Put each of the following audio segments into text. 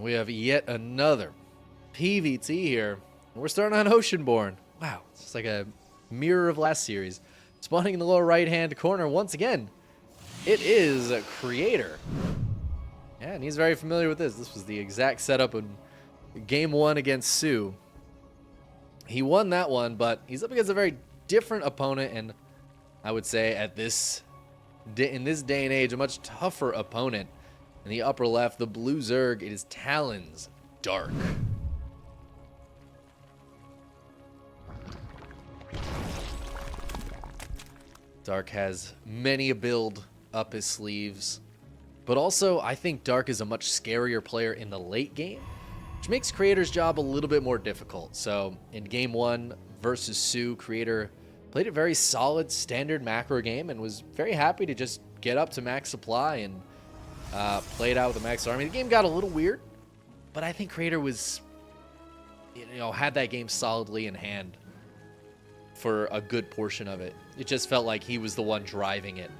We have yet another PVT here. We're starting on Oceanborn. Wow, it's just like a mirror of last series. Spawning in the lower right-hand corner once again. It is a Creator. Yeah, and he's very familiar with this. This was the exact setup in game 1 against Sue. He won that one, but he's up against a very different opponent, and I would say in this day and age, a much tougher opponent. In the upper left, the blue Zerg, it is Talons Dark. Dark has many a build up his sleeves, but also I think Dark is a much scarier player in the late game, which makes Creator's job a little bit more difficult. So in game 1 versus Sue, Creator played a very solid standard macro game and was very happy to just get up to max supply and play it out with a max army. The game got a little weird, but I think Creator was, had that game solidly in hand for a good portion of it. It just felt like he was the one driving it.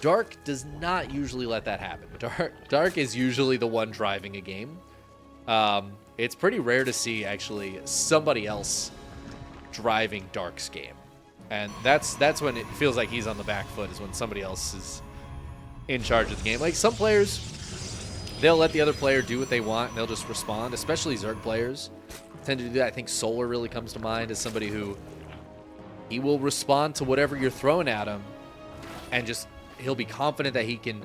Dark does not usually let that happen. Dark is usually the one driving a game. It's pretty rare to see actually somebody else driving Dark's game. And that's when it feels like he's on the back foot, is when somebody else is in charge of the game. Like some players, they'll let the other player do what they want and they'll just respond, especially Zerg players tend to do that. I think Solar really comes to mind as somebody who he will respond to whatever you're throwing at him, and just he'll be confident that he can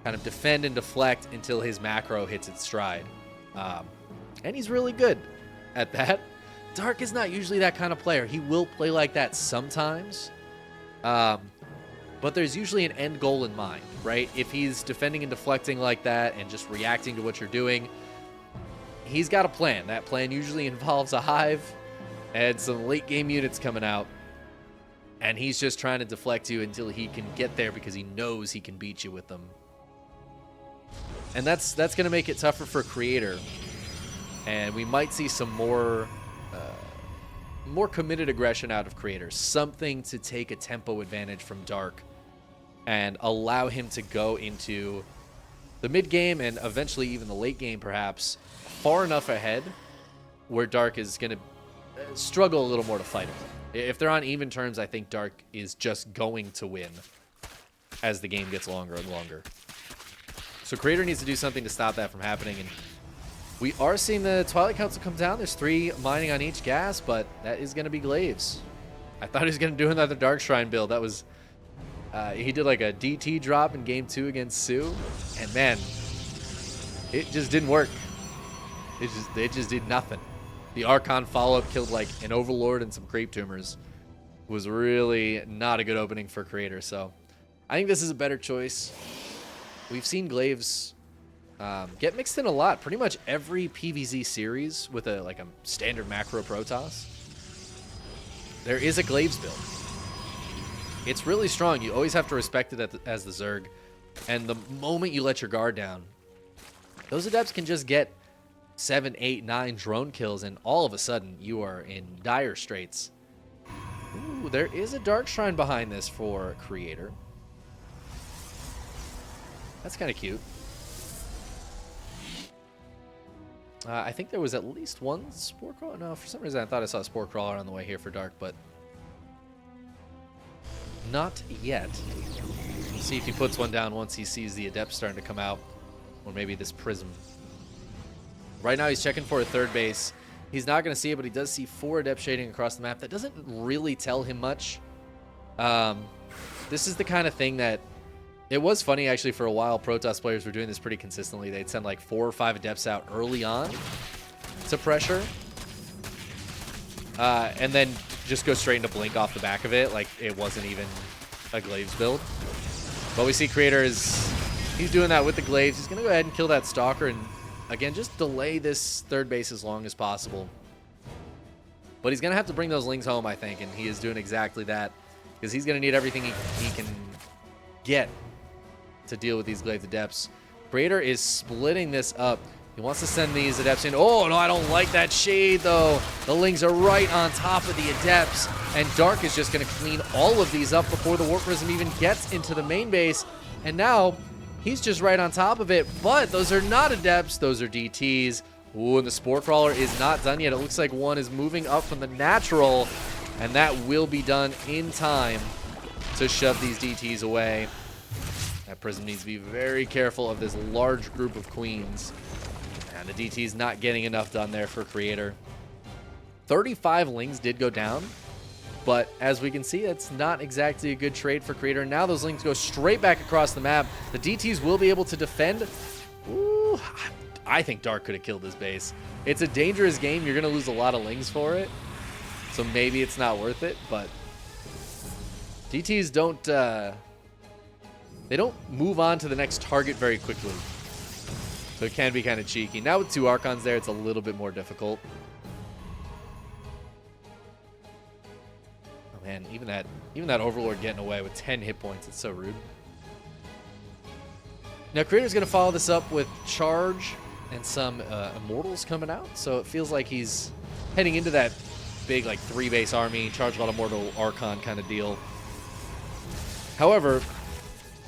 kind of defend and deflect until his macro hits its stride. And he's really good at that. Dark is not usually that kind of player. He will play like that sometimes, but there's usually an end goal in mind, right? If he's defending and deflecting like that and just reacting to what you're doing, he's got a plan. That plan usually involves a hive and some late game units coming out. And he's just trying to deflect you until he can get there because he knows he can beat you with them. And that's going to make it tougher for Creator. And we might see some more committed aggression out of Creator. Something to take a tempo advantage from Dark and allow him to go into the mid game and eventually even the late game perhaps far enough ahead where Dark is going to struggle a little more to fight him. If they're on even terms, I think Dark is just going to win as the game gets longer and longer. So Creator needs to do something to stop that from happening. And we are seeing the Twilight Council come down. There's 3 mining on each gas, but that is going to be Glaives. I thought he was going to do another Dark Shrine build. That was... he did like a DT drop in game 2 against Sue. And man, it just didn't work. It just did nothing. The Archon follow-up killed like an Overlord and some Creep Tumors. Was really not a good opening for Creator. So I think this is a better choice. We've seen Glaives get mixed in a lot. Pretty much every PvZ series with a standard macro Protoss, there is a Glaives build. It's really strong. You always have to respect it as the Zerg. And the moment you let your guard down, those Adepts can just get 7, 8, 9 drone kills, and all of a sudden you are in dire straits. Ooh, there is a Dark Shrine behind this for Creator. That's kind of cute. I think there was at least one Spore Crawler. No, for some reason I thought I saw a Spore Crawler on the way here for Dark, but not yet. We'll see if he puts one down once he sees the Adept starting to come out, or maybe this Prism. Right now he's checking for a third base. He's not going to see it, but he does see 4 Adept shading across the map. That doesn't really tell him much. This is the kind of thing that... It was funny, actually, for a while. Protoss players were doing this pretty consistently. They'd send like 4 or 5 Adepts out early on to pressure. And then just go straight into Blink off the back of it. Like it wasn't even a Glaives build. But we see Creator he's doing that with the Glaives. He's going to go ahead and kill that Stalker and... Again, just delay this third base as long as possible. But he's going to have to bring those Lings home, I think, and he is doing exactly that. Because he's going to need everything he can get to deal with these Glaive Adepts. Creator is splitting this up. He wants to send these Adepts in. Oh, no, I don't like that shade, though. The Lings are right on top of the Adepts, and Dark is just going to clean all of these up before the Warp Prism even gets into the main base. And now... He's just right on top of it, but those are not Adepts. Those are DTs. Ooh, and the Spore Crawler is not done yet. It looks like one is moving up from the natural, and that will be done in time to shove these DTs away. That Prism needs to be very careful of this large group of queens. And the DT's not getting enough done there for Creator. 35 Lings did go down, but as we can see, that's not exactly a good trade for Creator. Now those Lings go straight back across the map. The DTs will be able to defend. Ooh, I think Dark could have killed this base. It's a dangerous game. You're going to lose a lot of Lings for it, so maybe it's not worth it, but DTs don't, they don't move on to the next target very quickly. So it can be kind of cheeky. Now with 2 Archons there, it's a little bit more difficult. Oh man, even that Overlord getting away with 10 hit points, it's so rude. Now Creator's going to follow this up with Charge and some Immortals coming out. So it feels like he's heading into that big like 3-base army, Charge God Immortal Archon kind of deal. However,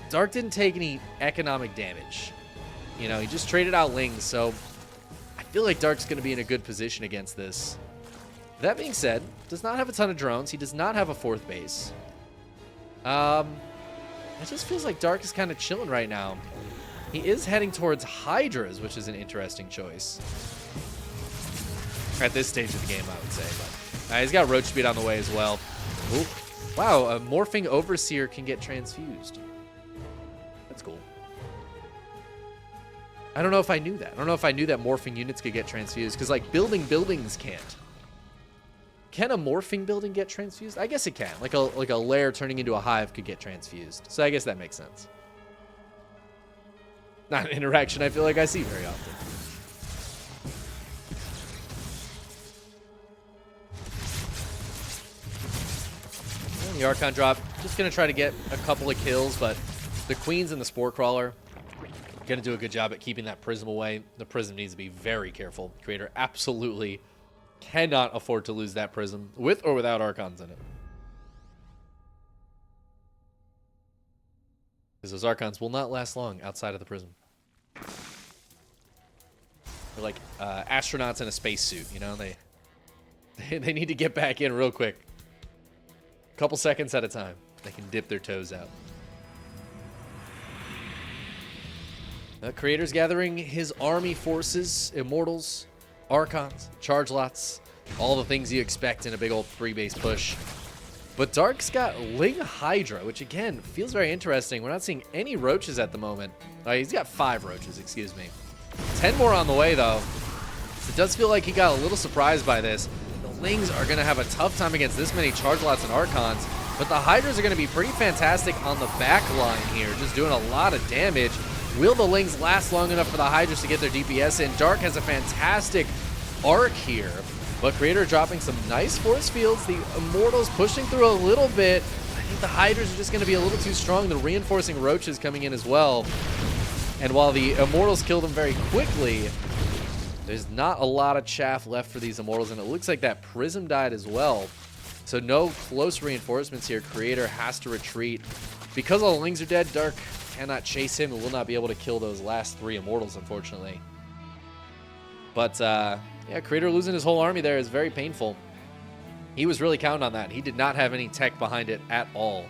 Dark didn't take any economic damage. You know, he just traded out Lings, so I feel like Dark's going to be in a good position against this. That being said, does not have a ton of drones. He does not have a 4th base. It just feels like Dark is kind of chilling right now. He is heading towards Hydras, which is an interesting choice. At this stage of the game, I would say. But he's got Roach Speed on the way as well. Ooh. Wow, a Morphing Overseer can get transfused. That's cool. I don't know if I knew that. I don't know if I knew that morphing units could get transfused, because like building buildings can't. Can a morphing building get transfused? I guess it can. Like a lair turning into a hive could get transfused. So I guess that makes sense. Not an interaction I feel like I see very often. And the Archon drop, just gonna try to get a couple of kills, but the Queens and the Spore Crawler going to do a good job at keeping that Prism away. The Prism needs to be very careful. Creator absolutely cannot afford to lose that Prism, with or without Archons in it. Because those Archons will not last long outside of the Prism. They're like astronauts in a spacesuit, you know? They need to get back in real quick. A couple seconds at a time. They can dip their toes out. Creator's gathering his army forces, Immortals, Archons, Charge Lots, all the things you expect in a big old 3-base push. But Dark's got Ling Hydra, which again, feels very interesting. We're not seeing any Roaches at the moment. He's got 5 Roaches, excuse me. 10 more on the way, though. It does feel like he got a little surprised by this. The Lings are going to have a tough time against this many Charge Lots and Archons, but the Hydras are going to be pretty fantastic on the back line here, just doing a lot of damage. Will the Lings last long enough for the Hydras to get their DPS in? Dark has a fantastic arc here, but Creator dropping some nice force fields. The Immortals pushing through a little bit. I think the Hydras are just going to be a little too strong. The reinforcing Roaches coming in as well. And while the Immortals kill them very quickly, there's not a lot of chaff left for these Immortals, and it looks like that Prism died as well. So no close reinforcements here. Creator has to retreat. Because all the Lings are dead, Dark cannot chase him and will not be able to kill those last 3 Immortals, unfortunately. But, yeah, Creator losing his whole army there is very painful. He was really counting on that. He did not have any tech behind it at all.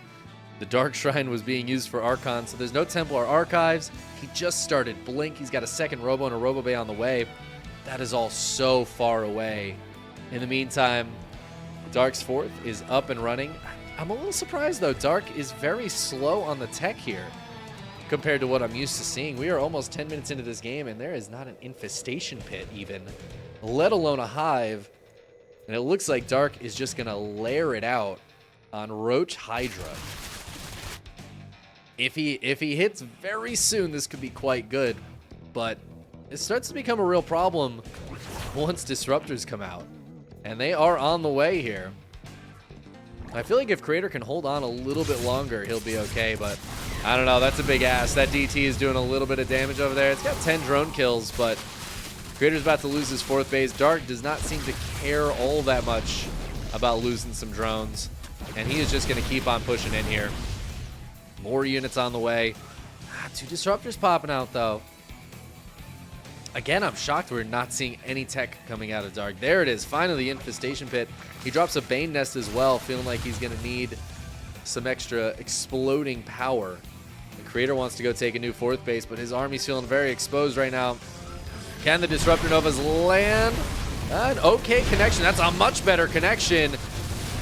The Dark Shrine was being used for Archon, so there's no Templar Archives. He just started Blink. He's got a second Robo and a Robo Bay on the way. That is all so far away. In the meantime, Dark's 4th is up and running. I'm a little surprised, though. Dark is very slow on the tech here compared to what I'm used to seeing. We are almost 10 minutes into this game, and there is not an infestation pit even, let alone a hive. And it looks like Dark is just going to layer it out on Roach Hydra. If he hits very soon, this could be quite good. But it starts to become a real problem once Disruptors come out. And they are on the way here. I feel like if Creator can hold on a little bit longer, he'll be okay, but I don't know. That's a big ass. That DT is doing a little bit of damage over there. It's got 10 drone kills, but Creator's about to lose his 4th base. Dark does not seem to care all that much about losing some drones, and he is just going to keep on pushing in here. More units on the way. 2 disruptors popping out, though. Again, I'm shocked we're not seeing any tech coming out of Dark. There it is, finally the Infestation Pit. He drops a Bane Nest as well, feeling like he's going to need some extra exploding power. The Creator wants to go take a new 4th base, but his army's feeling very exposed right now. Can the Disruptor Novas land? An okay connection. That's a much better connection.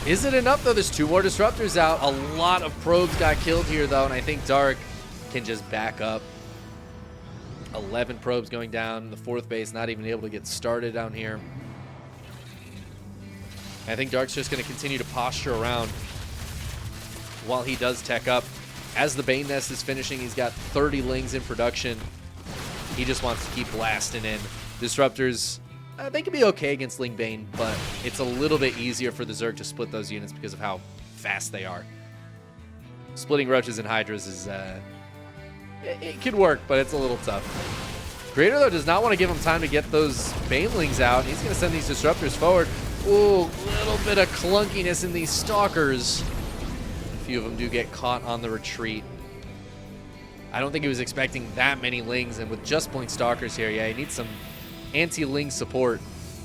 Is it enough, though? There's 2 more Disruptors out. A lot of probes got killed here, though, and I think Dark can just back up. 11 probes going down. The 4th base not even able to get started down here. I think Dark's just going to continue to posture around while he does tech up. As the Bane Nest is finishing, he's got 30 Lings in production. He just wants to keep blasting in. Disruptors, they can be okay against Ling Bane, but it's a little bit easier for the Zerg to split those units because of how fast they are. Splitting Roaches and Hydras is, it could work, but it's a little tough. Creator, though, does not want to give him time to get those Banelings out. He's going to send these Disruptors forward. Ooh, little bit of clunkiness in these Stalkers. A few of them do get caught on the retreat. I don't think he was expecting that many Lings, and with just Blink Stalkers here, yeah, he needs some anti-Ling support.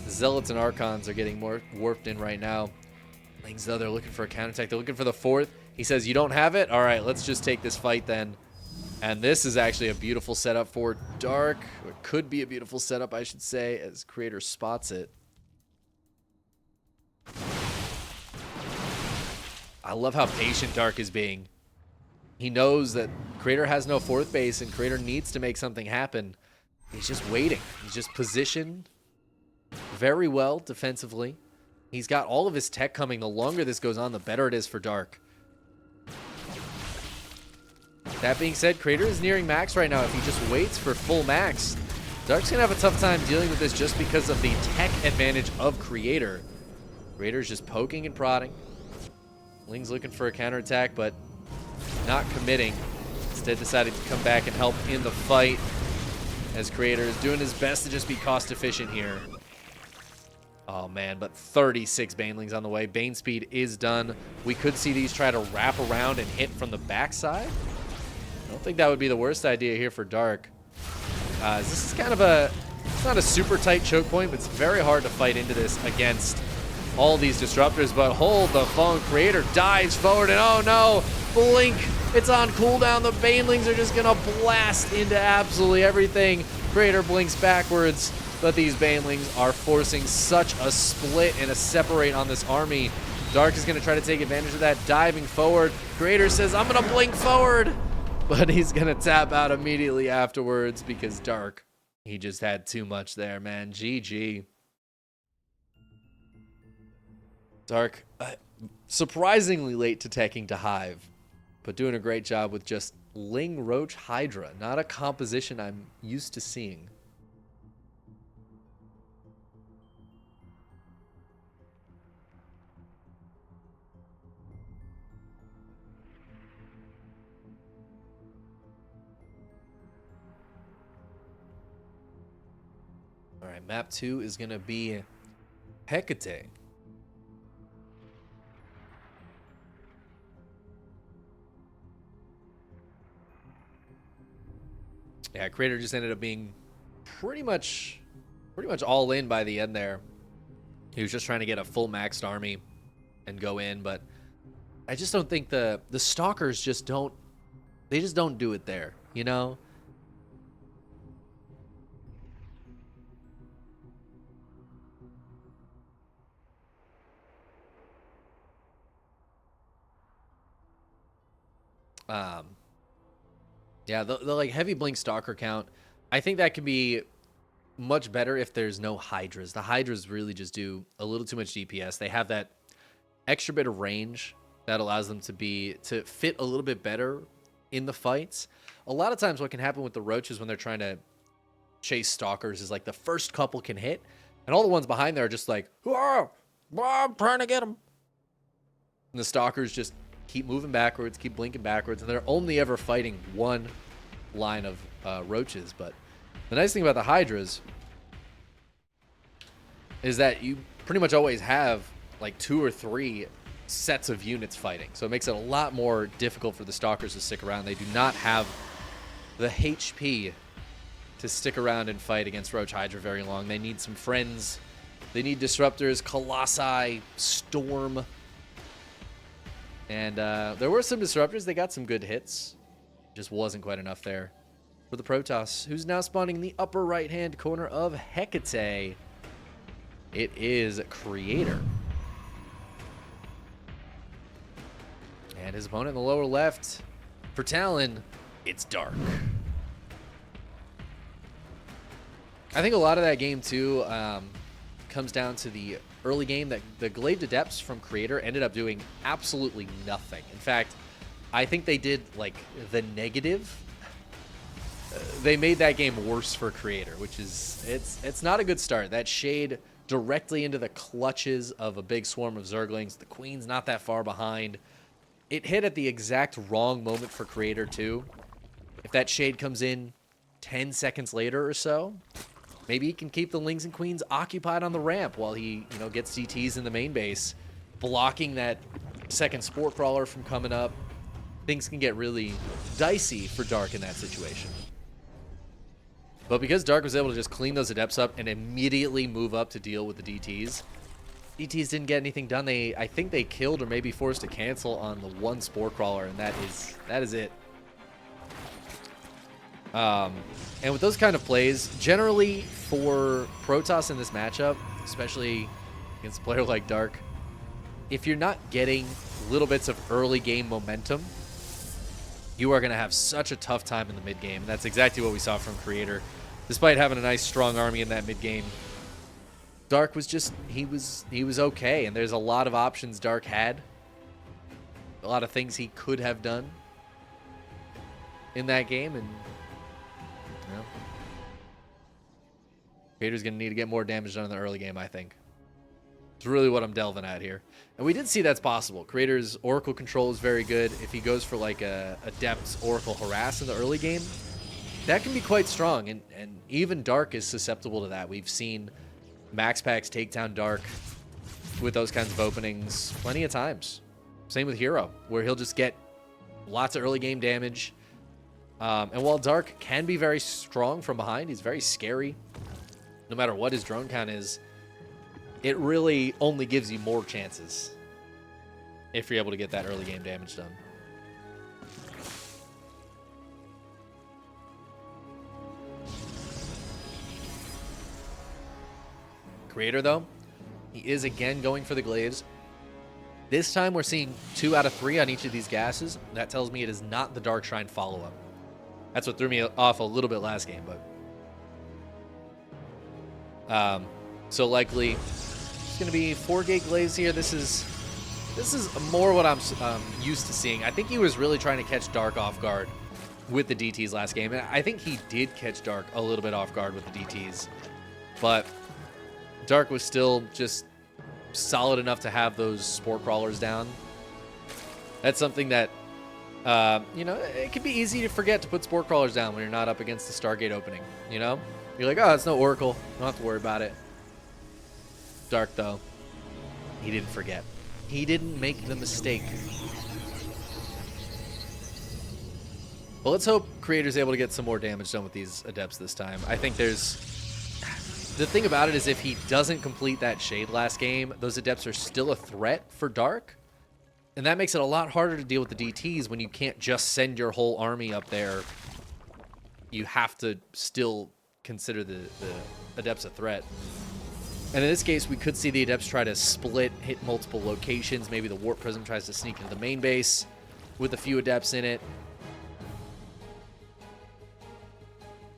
The Zealots and Archons are getting more warped in right now. Lings, though, they're looking for a counterattack. They're looking for the 4th. He says, you don't have it? All right, let's just take this fight then. And this is actually a beautiful setup for Dark. Or it could be a beautiful setup, I should say, as Creator spots it. I love how patient Dark is being. He knows that Creator has no 4th base and Creator needs to make something happen. He's just waiting. He's just positioned very well defensively. He's got all of his tech coming. The longer this goes on, the better it is for Dark. That being said, Creator is nearing max right now. If he just waits for full max, Dark's going to have a tough time dealing with this just because of the tech advantage of Creator. Creator's just poking and prodding. Ling's looking for a counterattack, but not committing. Instead decided to come back and help in the fight, as Creator is doing his best to just be cost efficient here. Oh man, but 36 Banelings on the way. Bane speed is done. We could see these try to wrap around and hit from the backside. I don't think that would be the worst idea here for Dark. This is kind of a, it's not a super tight choke point, but it's very hard to fight into this against all these Disruptors. But hold the phone. Creator dives forward, and oh no, Blink. It's on cooldown. The Banelings are just going to blast into absolutely everything. Creator blinks backwards, but these Banelings are forcing such a split and a separate on this army. Dark is going to try to take advantage of that, diving forward. Creator says, I'm going to blink forward, but he's going to tap out immediately afterwards because Dark, he just had too much there, man. GG. Dark, surprisingly late to taking to Hive, but doing a great job with just Ling, Roach, Hydra. Not a composition I'm used to seeing. All right, map 2 is going to be Hecate. Yeah, Creator just ended up being pretty much all in by the end there. He was just trying to get a full maxed army and go in, but I just don't think the Stalkers just don't do it there, you know? Yeah, the like heavy blink stalker count, I think that can be much better if there's no Hydras. The Hydras really just do a little too much DPS. They have that extra bit of range that allows them to fit a little bit better in the fights. A lot of times what can happen with the Roaches when they're trying to chase Stalkers is like the first couple can hit, and all the ones behind there are just like, oh, I'm trying to get them. And the Stalkers just keep moving backwards, keep blinking backwards, and they're only ever fighting one line of Roaches. But the nice thing about the Hydras is that you pretty much always have like 2 or 3 sets of units fighting. So it makes it a lot more difficult for the Stalkers to stick around. They do not have the HP to stick around and fight against Roach Hydra very long. They need some friends. They need disruptors, Colossi, Storm. And there were some disruptors. They got some good hits. Just wasn't quite enough there for the Protoss, who's now spawning in the upper right-hand corner of Hecate. It is Creator. And his opponent in the lower left, for Talon, it's Dark. I think a lot of that game, too, comes down to the early game that the Glaive Adepts from Creator ended up doing absolutely nothing. In fact, I think they did, like, the negative. They made that game worse for Creator, which is, it's not a good start. That shade directly into the clutches of a big swarm of Zerglings. The Queen's not that far behind. It hit at the exact wrong moment for Creator, too. If that shade comes in 10 seconds later or so, maybe he can keep the Lings and Queens occupied on the ramp while he, gets DTs in the main base, blocking that second Spore Crawler from coming up. Things can get really dicey for Dark in that situation. But because Dark was able to just clean those Adepts up and immediately move up to deal with the DTs didn't get anything done. I think they killed or maybe forced to cancel on the one Spore Crawler, and that is it. And with those kind of plays, generally for Protoss in this matchup, especially against a player like Dark, if you're not getting little bits of early game momentum, you are going to have such a tough time in the mid game. And that's exactly what we saw from Creator. Despite having a nice strong army in that mid game, Dark was just, he was okay. And there's a lot of options Dark had. A lot of things he could have done in that game. And Creator's going to need to get more damage done in the early game, I think. It's really what I'm delving at here. And we did see that's possible. Creator's Oracle control is very good. If he goes for like a Adept's Oracle Harass in the early game, that can be quite strong. And even Dark is susceptible to that. We've seen Max Packs take down Dark with those kinds of openings plenty of times. Same with Hero, where he'll just get lots of early game damage. And while Dark can be very strong from behind, he's very scary. No matter what his drone count is, it really only gives you more chances if you're able to get that early game damage done. Creator, though, he is again going for the Glaives. This time we're seeing 2 out of 3 on each of these gases. That tells me it is not the Dark Shrine follow-up. That's what threw me off a little bit last game, but so likely it's going to be 4-gate Glaives here. This is more what I'm used to seeing. I think he was really trying to catch Dark off guard with the DTs last game, and I think he did catch Dark a little bit off guard with the DTs, but Dark was still just solid enough to have those Spore Crawlers down. That's something that it can be easy to forget to put Spore Crawlers down when you're not up against the Stargate opening, You're like, oh, it's no Oracle. Don't have to worry about it. Dark, though, he didn't forget. He didn't make the mistake. Well, let's hope Creator's able to get some more damage done with these Adepts this time. I think there's... The thing about it is if he doesn't complete that Shade last game, those Adepts are still a threat for Dark. And that makes it a lot harder to deal with the DTs when you can't just send your whole army up there. You have to still consider the Adepts a threat. And in this case, we could see the Adepts try to split, hit multiple locations. Maybe the Warp Prism tries to sneak into the main base with a few Adepts in it.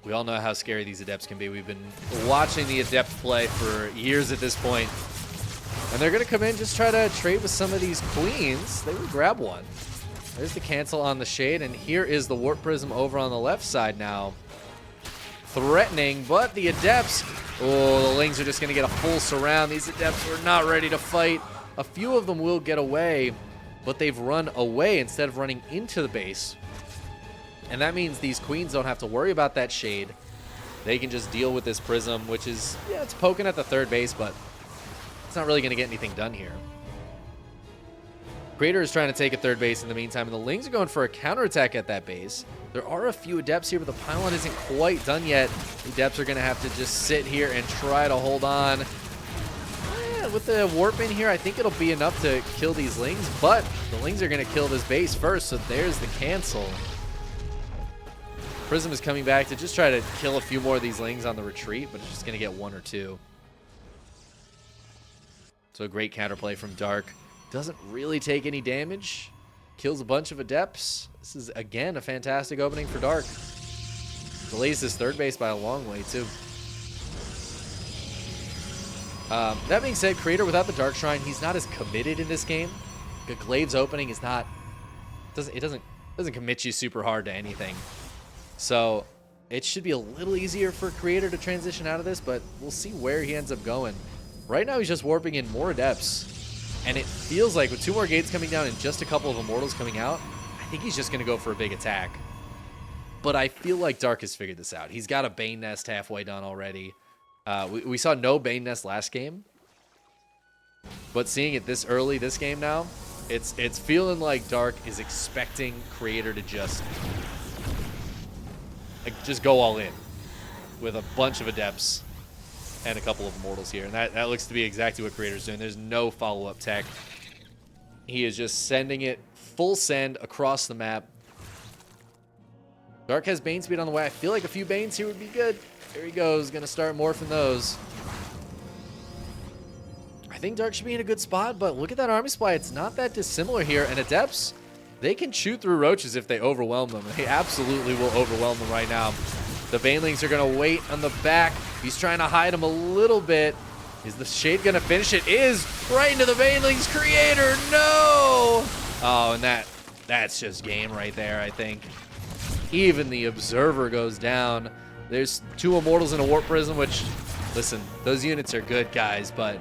We all know how scary these Adepts can be. We've been watching the Adept play for years at this point. And they're going to come in, just try to trade with some of these Queens. They would grab one. There's the cancel on the Shade, and here is the Warp Prism over on the left side now. Threatening, but the Adepts... Oh, the Lings are just going to get a full surround. These Adepts were not ready to fight. A few of them will get away, but they've run away instead of running into the base. And that means these Queens don't have to worry about that Shade. They can just deal with this Prism, which is, yeah, it's poking at the third base, but it's not really going to get anything done here. Creator is trying to take a third base in the meantime, and the Lings are going for a counterattack at that base. There are a few Adepts here, but the pylon isn't quite done yet. The Adepts are going to have to just sit here and try to hold on. With the warp in here, I think it'll be enough to kill these Lings, but the Lings are going to kill this base first, so there's the cancel. Prism is coming back to just try to kill a few more of these Lings on the retreat, but it's just going to get 1 or 2. So a great counterplay from Dark. Doesn't really take any damage. Kills a bunch of Adepts. This is, again, a fantastic opening for Dark. Delays his third base by a long way, too. That being said, Creator without the Dark Shrine, he's not as committed in this game. The Glaive's opening is not... It doesn't commit you super hard to anything. So it should be a little easier for Creator to transition out of this, but we'll see where he ends up going. Right now, he's just warping in more Adepts. And it feels like with 2 more gates coming down and just a couple of Immortals coming out, I think he's just going to go for a big attack. But I feel like Dark has figured this out. He's got a Bane Nest halfway done already. We saw no Bane Nest last game. But seeing it this early this game now, it's feeling like Dark is expecting Creator to just go all in with a bunch of Adepts and a couple of Immortals here. And that looks to be exactly what Creator's doing. There's no follow-up tech. He is just sending it full send across the map. Dark has Bane speed on the way. I feel like a few Banes here would be good. There he goes. Going to start morphing those. I think Dark should be in a good spot, but look at that army supply. It's not that dissimilar here. And Adepts, they can shoot through Roaches if they overwhelm them. They absolutely will overwhelm them right now. The Banelings are going to wait on the back. He's trying to hide him a little bit. Is the Shade going to finish it? Is right into the Banelings. Creator, no! Oh, and that's just game right there, I think. Even the Observer goes down. There's 2 Immortals and a Warp Prism, which, listen, those units are good, guys, but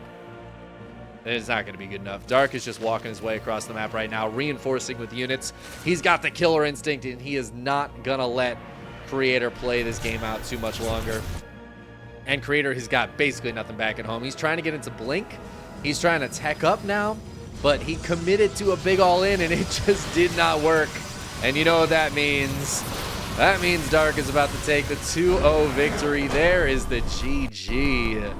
it's not going to be good enough. Dark is just walking his way across the map right now, reinforcing with units. He's got the killer instinct, and he is not going to let Creator play this game out too much longer. And Creator has got basically nothing back at home. He's trying to get into Blink. He's trying to tech up now, but he committed to a big all-in, and it just did not work. And you know what that means. That means Dark is about to take the 2-0 victory. There is the GG.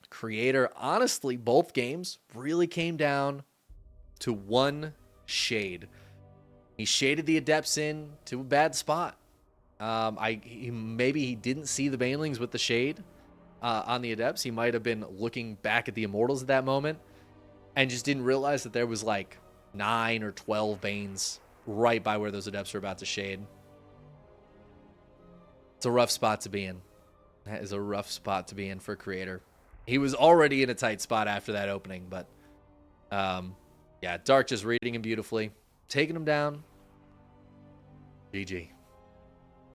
Creator, honestly, both games really came down to 1 shade. He shaded the Adepts in to a bad spot. Maybe he didn't see the Banelings with the shade on the Adepts. He might have been looking back at the Immortals at that moment and just didn't realize that there was like 9 or 12 Banes right by where those Adepts are about to shade. It's a rough spot to be in. That is a rough spot to be in for Creator. He was already in a tight spot after that opening, but yeah, Dark just reading him beautifully, taking him down. GG.